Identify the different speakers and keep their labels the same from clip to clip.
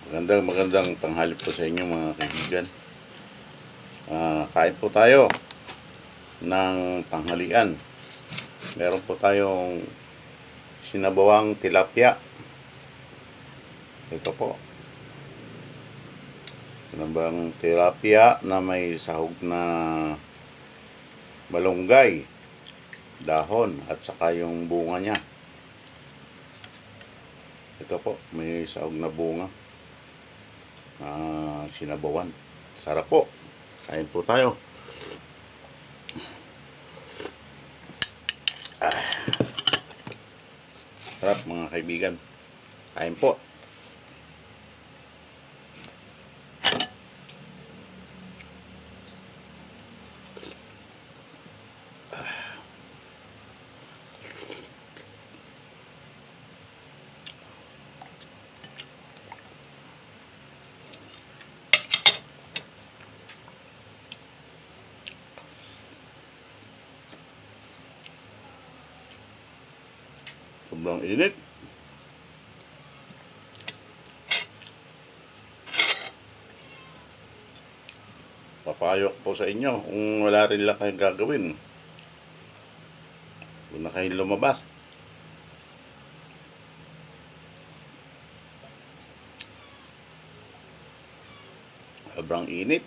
Speaker 1: Magandang tanghali po sa inyo mga kaibigan. Kain po tayo ng tanghalian. Meron po tayong sinabawang tilapia. Ito po. Sinabawang tilapia na may sahog na malunggay, dahon at saka yung bunga niya. Ito po, may sahog na bunga. Sinabawan. Sarap po. Kain po tayo. Sarap mga kaibigan. Kain po. Sobrang init. Papayok po sa inyo kung wala rin lang kayong gagawin. Huwag na kayong lumabas. Sobrang init.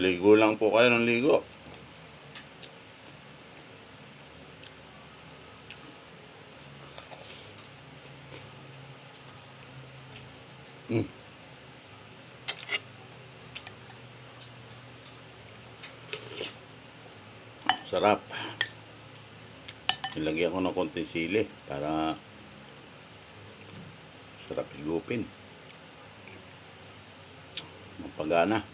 Speaker 1: Ligo lang po kayo ng ligo. Sarap. Nilagyan ko ng konting sili para sarap higupin. Mapagana.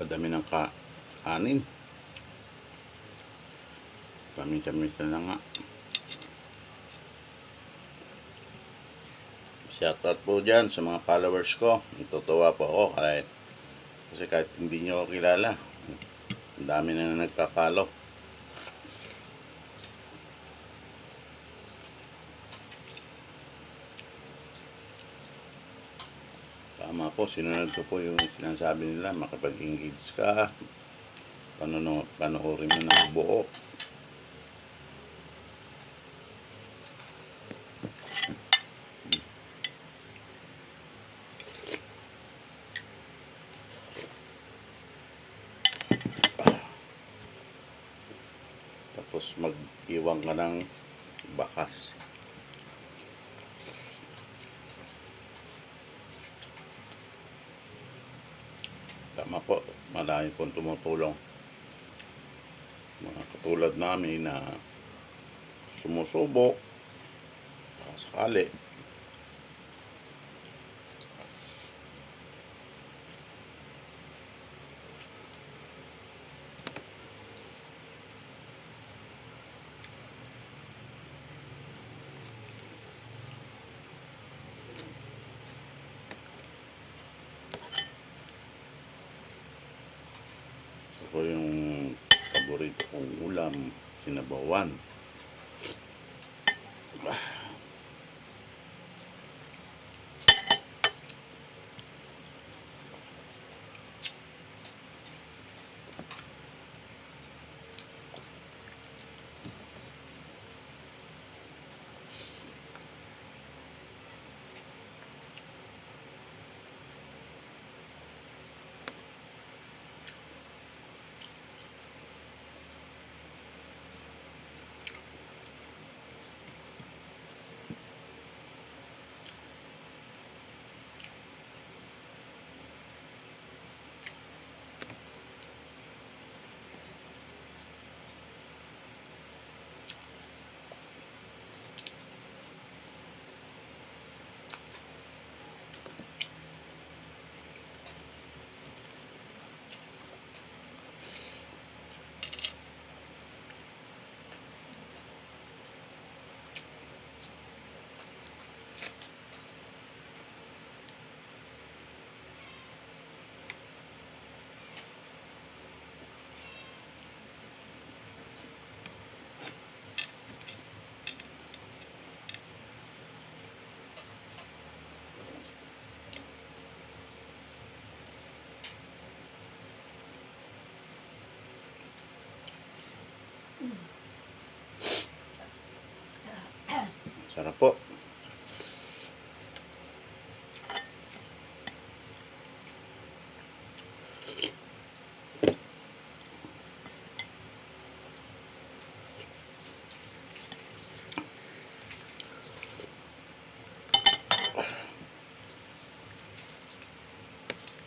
Speaker 1: Padami ng kanin. Kamis-kamis na lang nga. Shoutout po dyan sa mga followers ko. Natutuwa po ako kasi kahit hindi nyo ako kilala, ang dami na nagpa-follow. Tama po, sinunod ko po yung sinasabi nila, makapag-engage ka, panoorin mo ng buo. Tapos mag-iwan ka ng bakas. Tama po, marami pong tumutulong. Mga katulad namin na sumusubok sakali. Ito yung paborito kong ulam, sinabawan.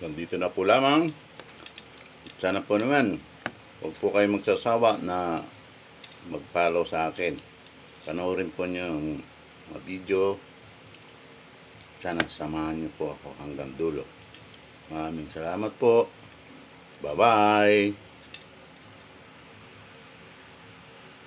Speaker 1: Nandito na po lamang. Sana po naman, huwag po kayo magsasawa na mag-follow sa akin. Panoorin po niyo yung mga video. Sana samahan niyo po ako hanggang dulo. Maraming salamat po. Bye-bye!